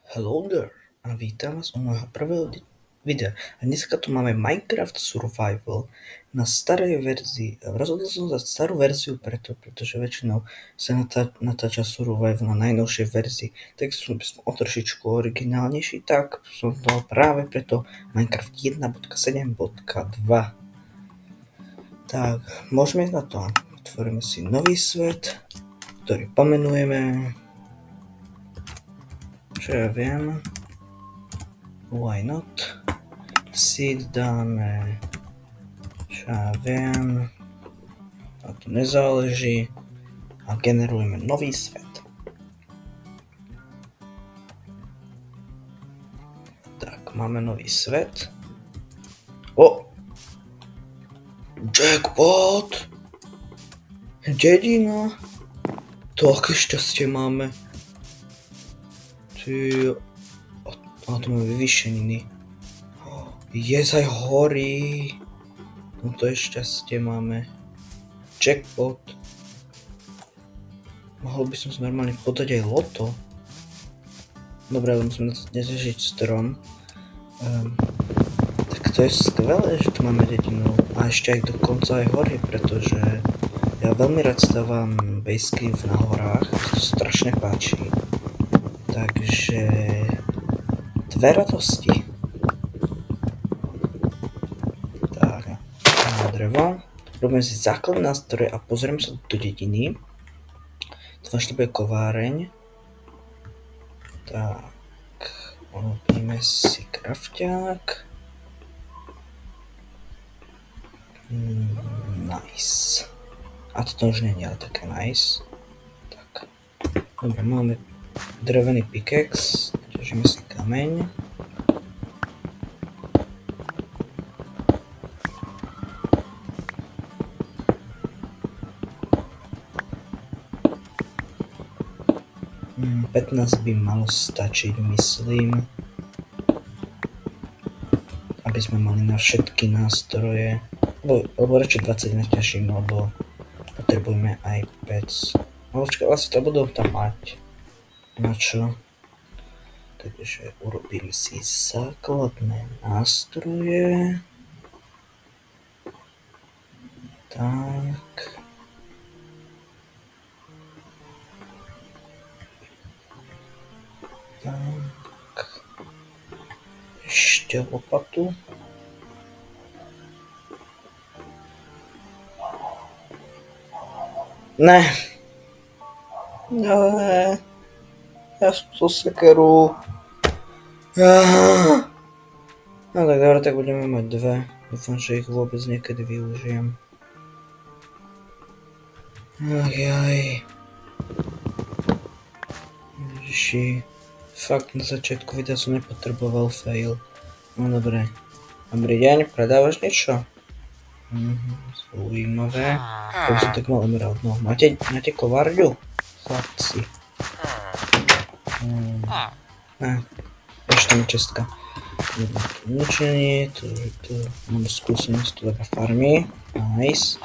Hello there a vítam vás u môjho prvého videa. A dneska tu máme Minecraft Survival na starej verzii. Rozhodol som za starú verziu pretože väčšinou sa natáča Survival na najnovšej verzii. Tak som o trošičku originálnejší, tak som dal práve preto Minecraft 1.7.2. Tak, môžeme ísť na to. Otvoríme si nový svet, ktorý pomenujeme, čo ja viem, why not, seed dáme, čo ja viem, a to nezáleží, a generujeme nový svet. Tak, máme nový svet. O! Jackpot! Dedina! To aké šťastie máme. A tu máme vyvýšeniny. Aj hory. No to je šťastie máme. Jackpot. Mohol by som si normálne podať aj loto. Dobre, ale musíme nezažiť strom. Tak to je skvelé, že tu máme dedinu. A ešte aj dokonca aj hory, pretože ja veľmi rád stávam basecamp na horách. To strašne páči. Takže dve radosti. Tak, máme drevo. Robíme si základné nástroje a pozrieme sa do dediny. Dúfam, že to bude kováreň. Tak, robíme si krafťák. Nice. A toto už nie je ale také nice. Tak, dobre, máme drevený pickaxe, ťažíme si kameň. Mm, 15 by malo stačiť, myslím. Aby sme mali na všetky nástroje. Lebo radšej 20 naťažím, lebo potrebujeme aj pec. Ale vlastne to budú tam mať. Na čo? Takže urobili si základné nástroje. Tak. Tak. Ešte lopatu. Ne. Ne. Ja som to sekeru. No tak dobre, tak budeme mať dve. Dúfam, že ich vôbec niekedy využijem. Ajaj. Ježiši. Fakt na začiatku videa som nepotreboval fail. No dobre. Dobrý deň, predávaš niečo? Zaujímavé. To by som tak mal emerald. No, máte kovárňu? Chlapci. Ne, ešte tam je čestka. Ničenie, to mám skúsenosť, to taká farmy. Nice.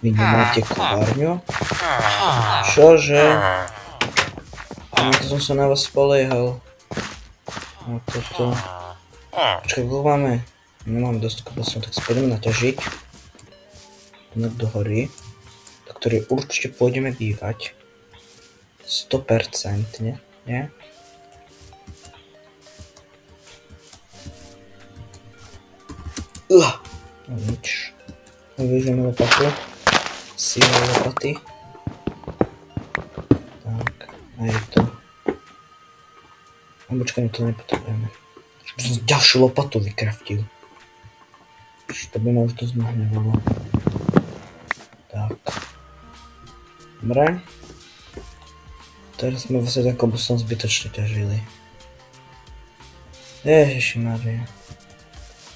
Vy nemáte kovárňu? Čože? No to som sa na vás spoliehal. No toto. Počkaj, koľko máme? Nemám dosť koblesov, tak sa pôjdeme naťažiť. Do hory, do ktorej určite pôjdeme bývať. 100%, nie? No nič. Využijeme lopatu. Síla lopaty. Tak, a je to. A počkaj, to nepotrebujeme. Som ďalšiu lopatu vykraftil. To by ma už dosť nahnevalo. Tak. Dobre. Teraz sme vlastne tak kobusom zbytočne ťažili. Ježišimaria.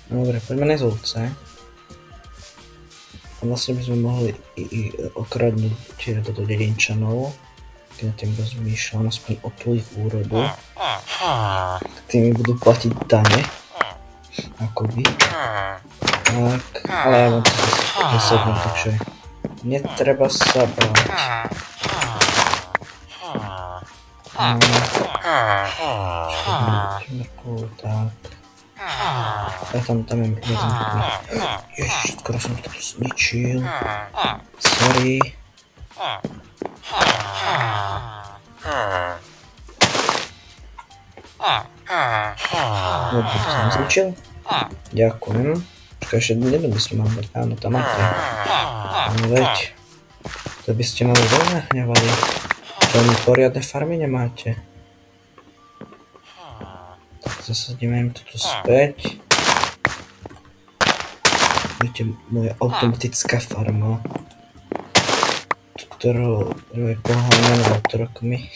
Dobre, poďme na ovce. A vlastne by sme mohli okradnúť toto dedinčanov. Keď na tým rozmýšľam, aspoň o tú ich úrodu. Tak tým mi budú platiť dane. Akoby. Tak, ale ja mám to zasadnúť, takže netreba sa báť. Mrkvu, tak. Tam je mrkvu. Ježiš, skoro som to zničil. Sorry. Dobre, to som zničil. Ďakujem. Počkaj, ešte jeden by som mal dať. Áno, tam máte. No veď. To by ste mali veľmi nahňavali. Čo ani poriadne farmy nemáte. Tak zasadíme im toto späť. Viete, moja automatická farma. Ktorú je poháňaná otrokmi.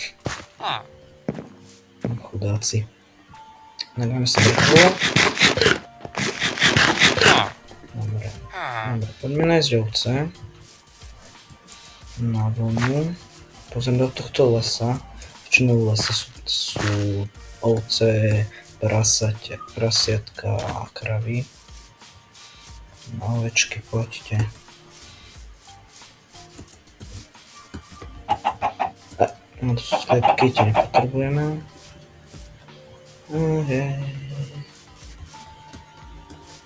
Chudáci. Nadáme sa mrkvu. Dobre, poďme nájsť ovce. Na vlnu. Pozriem do tohto lesa. Väčšinou v lese sú ovce, prasiatka a kravy. No, ovečky, poďte. No to sú slepky, tie nepotrebujeme.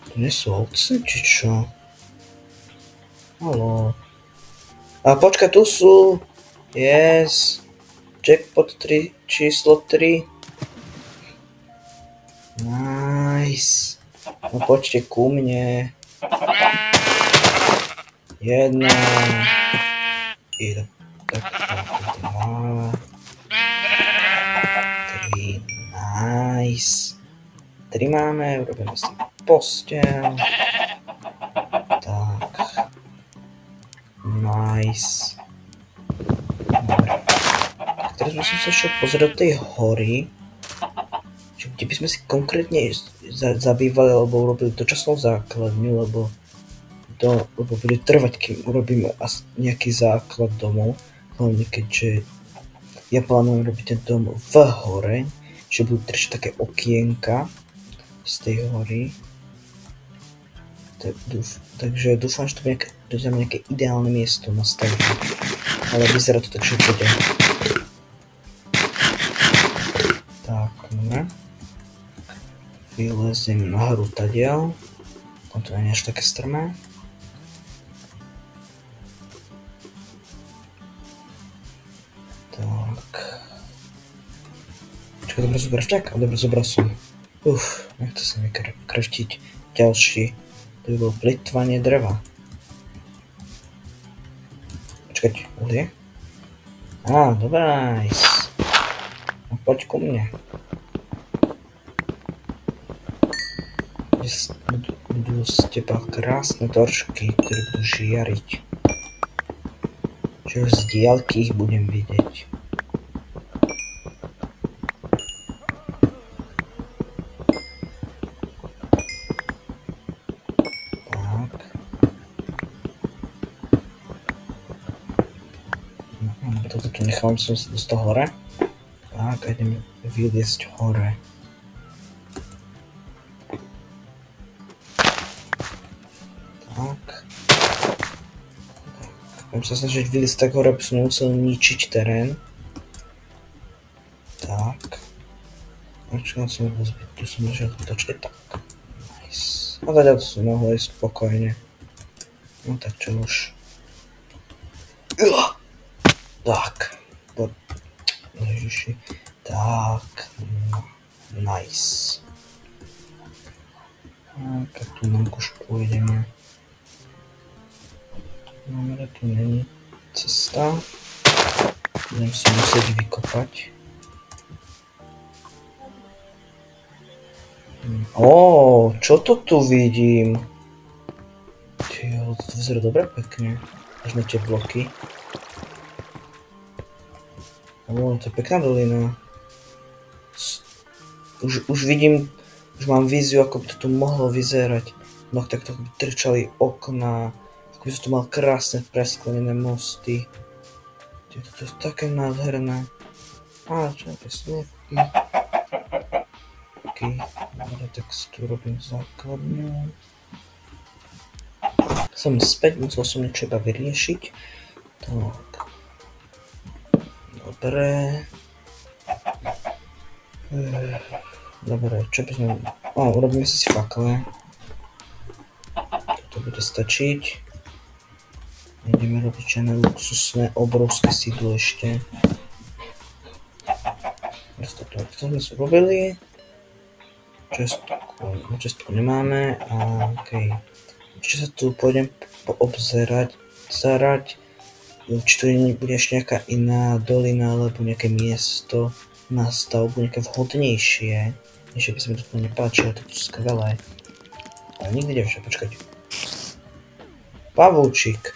To nie sú ovce, či čo? Haló. A počkaj, tu sú. Yes. Jackpot 3, číslo 3. Nice. No poďte ku mne. Jedna. Jedna. Tak, 2. 3. Nice. 3 máme, urobíme si posteľ. Tak. Nice. Dobre. Tak teraz by som sa šiel pozrieť do tej hory. Kde by sme si konkrétne zabývali alebo urobili dočasnú základňu, lebo bude trvať, kým urobíme nejaký základ domov. Hlavne keďže ja plánujem robiť ten dom v hore, že budú trčiť také okienka z tej hory. Takže dúfam, že to bude nejaké ideálne miesto na stavbu. Ale vyzerá to tak, že bude. Tak, dobre. Vyleziem nahoru tadiaľ. Tam to nie je až také strmé. Tak. Čakaj, dobre zobral vťak? Dobre zobral som. Nechce sa mi krftiť. Ďalší. To by bolo plytvanie dreva. Počkať, uhlie? Dobré, nice. No poď ku mne. Budú z teba krásne torčky, ktoré budú žiariť. Že z diaľky ich budem vidieť. Tak. Toto tu nechám, som sa dostal hore. Tak, a ideme vyliesť hore. Budem sa snažiť vyliesť tak hore, aby som nemusel ničiť terén. Tak. Počkaj, som rozbiť, tu som našiel točky, tak. Nice. A teda to som mohol ísť spokojne. No tak čo už. Tak. Ježiši. Tak. Nice. Tak, a tu nám už pôjdeme. Dobre, tu není cesta. Budem si musieť vykopať. Čo to tu vidím? To vyzerá dobre pekne. Až na tie bloky. To je pekná dolina. Už vidím, už mám víziu, ako by to tu mohlo vyzerať. No takto by trčali okná. Ako by som tu mal krásne presklenené mosty. To je také nádherné. Čo je to slepý. OK, dobre, tak si tu robím základňu. Som späť, musel som niečo iba vyriešiť. Tak. Dobre. Dobre, čo by sme... urobíme si fakle. To bude stačiť. Ideme robiť černé luxusné, obrovské sídlo ešte. To sme si urobili. Čestku nemáme. OK. Ešte sa tu pôjdem poobzerať. Či tu bude ešte nejaká iná dolina alebo nejaké miesto na stavbu, nejaké vhodnejšie. Ešte by sa mi to nepáčilo, to je skvelé. Ale nikdy nevšak, počkať. Pavúčik.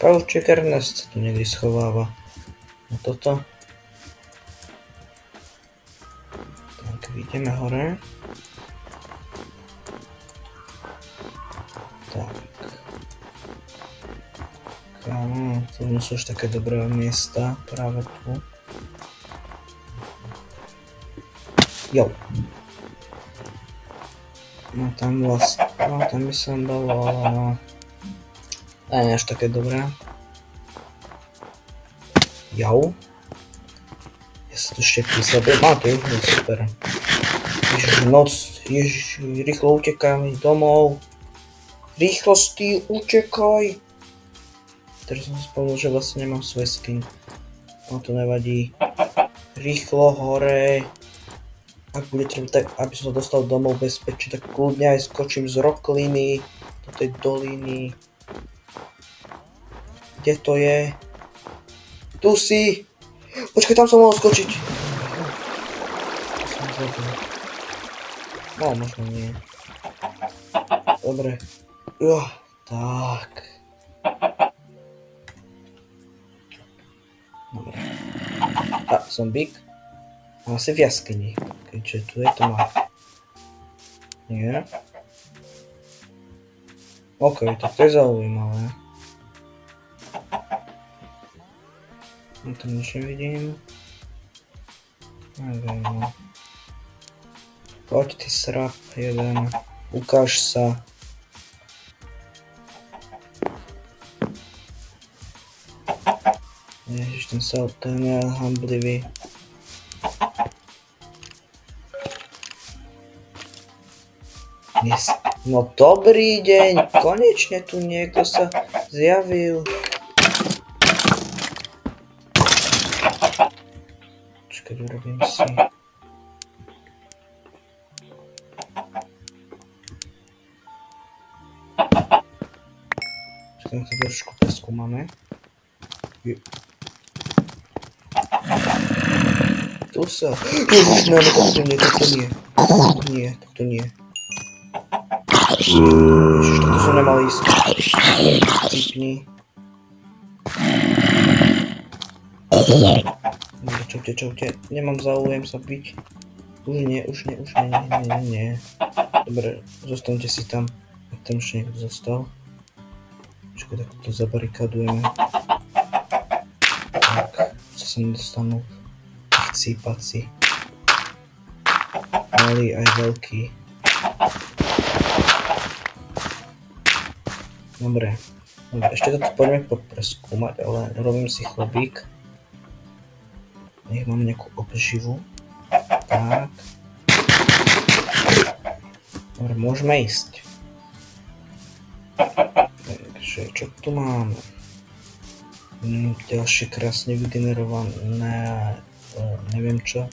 Pavúčik Ernest sa tu niekde schováva. Na toto. Tak, ideme hore. Tak. To nie sú už také dobré miesta, práve tu. Jo. No tam vlastne, tam by som dalo, ale nie až také dobré. Jo. Ja sa tu ešte písabím, to je úplne super. Ježiš, noc, ježiš, rýchlo utekám domov. Rýchlosti, utekaj! Teraz som spomenul, že vlastne nemám svoj skin. No to nevadí. Rýchlo hore. Ak bude treba tak, aby som sa dostal domov bezpečne, tak kľudne aj skočím z rokliny do tej doliny. Kde to je? Tu si! Počkaj, tam som mohol skočiť. To som zabil. No, možno nie. Dobre. Tak. Dobre. Zombík. Asi v jaskyni. Keďže tu je, to má. Nie. OK, tak to je zaujímavé. Tam nič nevidím. Neviem, no. Poď ty srap jeden. Ukáž sa. Ježiš, ten je hamblivý. No dobrý deň, konečne tu niekto sa zjavil. Počkaj, urobím si. Počkaj, to trošku preskúmame. Tu sa... Ježiš, no, takto nie. Takto nie. Ježiš, takto som nemal ísť. Vypni. Čaute. Nemám záujem sa byť. Už nie. Dobre, zostanete si tam. Ak tam ešte niekto zostal. Počkaj, tak to zabarikádujeme. Tak, sa nedostanú chcípaci. Malý aj veľký. Dobre, ešte toto poďme preskúmať, ale robím si chlebík. Nech mám nejakú obživu. Tak. Dobre, môžeme ísť. Takže, čo tu máme? Ďalšie krásne vygenerované, neviem čo.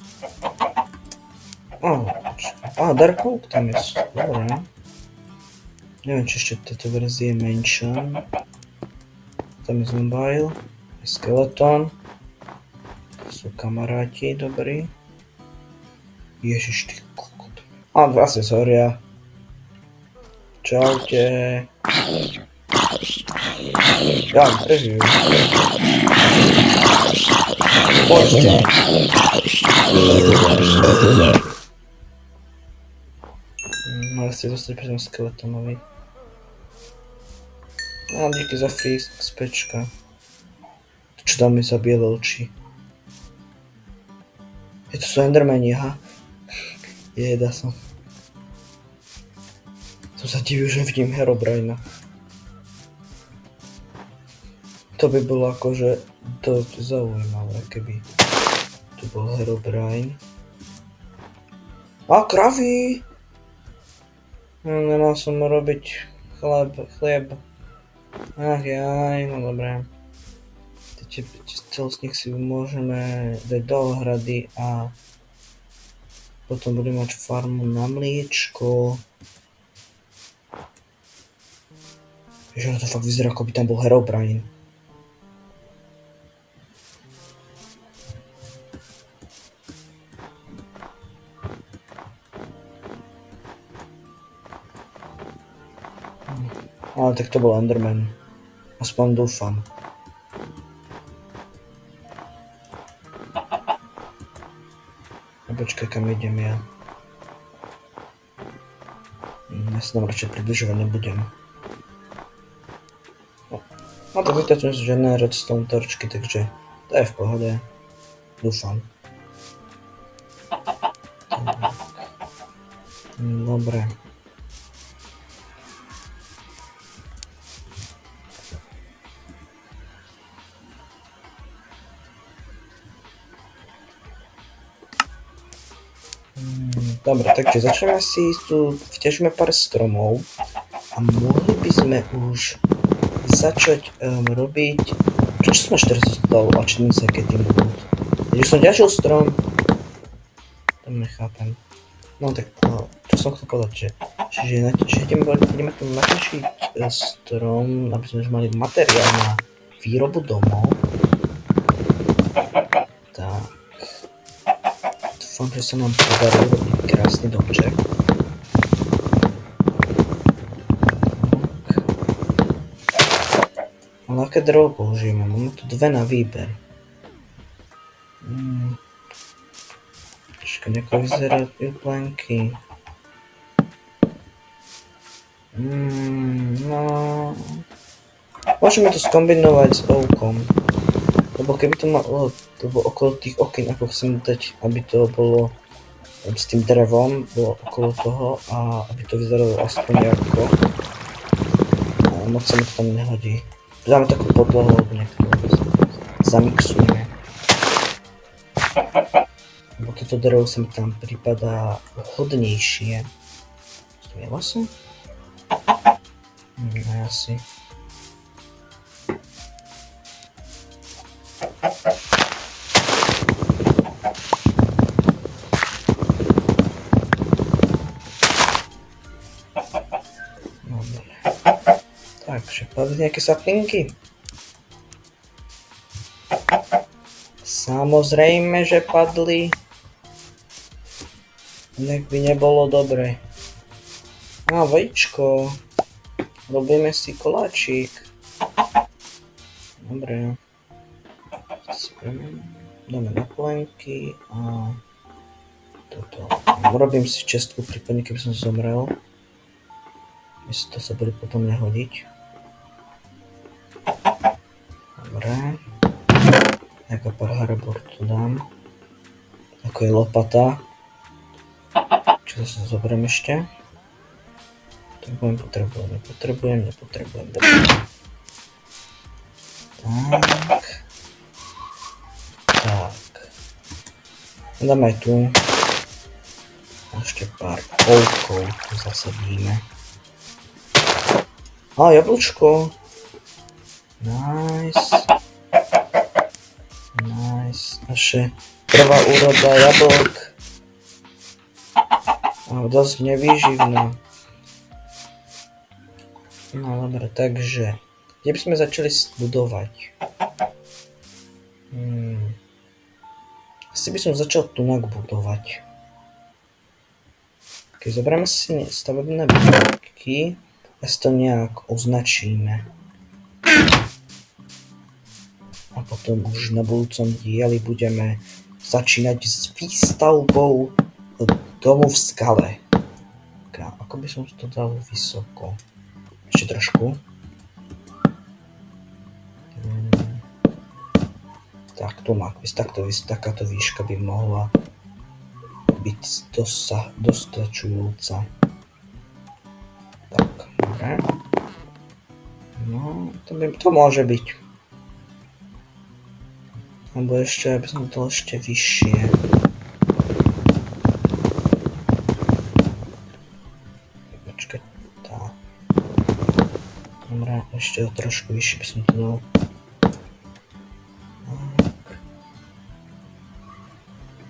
Dark Oak tam je, dobre. Neviem, či ešte tieto verzie menšia. Tam je Zombail, je Skeleton. To sú kamaráti, dobrí. Ježiš, ty kokot. Dva sa zhoria. Čaute. Ja, prežijú. Poďte. Mali ste dostať pri tom Skeletonovi. Díky za free XPčka. Čo tam mi za biele oči? Je to sú Endermani, aha. Jeda som. Som sa divil, že vidím Herobrina. To by bolo akože dosť zaujímavé, keby tu bol Herobrine. A kravy! Nemal som robiť chlieb. Ach jaj, no dobré. Celostník si môžeme dať do ohrady a potom budeme mať farmu na mliečko. Že to fakt vyzerá, ako by tam bol Herobrine. Ale tak to bol Enderman. Aspoň dúfam. A počkaj, kam idem ja. Ja sa tam radšej približovať nebudem. No tak vytačujem si žiadne redstone torčky, takže to je v pohode. Dúfam. Dobre. Dobre, takže začneme si tu, vyťažíme pár stromov a mohli by sme už začať robiť... Prečo som až teraz dostal achievements getting wood? Keď som ťažil strom... To nechápem. No tak, čo som chcel povedať, že ideme tu natešiť strom, aby sme už mali materiál na výrobu domov. Tak. Dúfam, že sa nám podarí robiť krásny domček. Ale aké drevo použijeme? Máme tu dve na výber. Troška nejako vyzerajú plenky. No... Môžeme to skombinovať s oukom. Lebo keby to malo okolo tých okien, ako chcem dať, aby to bolo s tým drevom, bolo okolo toho a aby to vyzeralo aspoň nejako. Moc sa mi to tam nehodí. Dáme takú podlahu, alebo nejak to zamixujeme. Lebo toto drevo sa mi tam prípada hodnejšie. To je vlastne? Asi. Takže padli nejaké saplinky. Samozrejme, že padli. Inak by nebolo dobre. A vajíčko. Robíme si koláčik. Dobre. Dáme na plenky a toto. Robím si čestku prípadne, keby som zomrel. Myslím, to sa bude potom nehodiť. Dobre. Nejaká pár harbor tu dám. Ako je lopata. Čo sa zoberiem ešte? Nepotrebujem. Dobre. Tak. Dáme aj tu. Ešte pár oukov tu zasadíme. A jablčko. Nice. Naše prvá úroda jablk. Dosť nevýživná. No dobre, takže kde by sme začali budovať? Asi by som začal tunak budovať. Keď zoberieme si stavebné bloky, a si to nejak označíme. A potom už na budúcom dieli budeme začínať s výstavbou domu v skale. Ako by som to dal vysoko? Ešte trošku. Tak, tu má takáto výška by mohla byť dostačujúca. Tak, dobre. No, to môže byť. Alebo ešte, aby som to ešte vyššie. Počkať, tá. Dobre, ešte trošku vyššie by som to dal.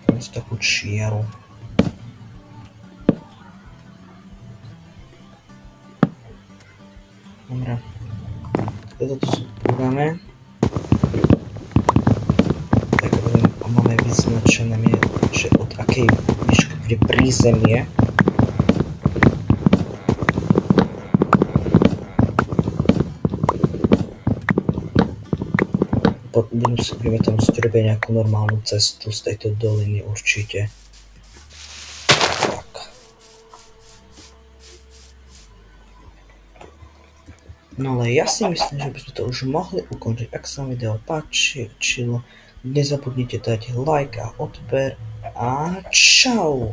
Teraz takú čiaru. Dobre. Toto tu dáme. Tak máme vyznačené, že od akej výšky bude prízemie. Budeme tam robiť nejakú normálnu cestu z tejto doliny určite. Tak. No ale ja si myslím, že by sme to už mohli ukončiť. Ak sa vám video páčilo, nezabudnite dať like a odber a čau!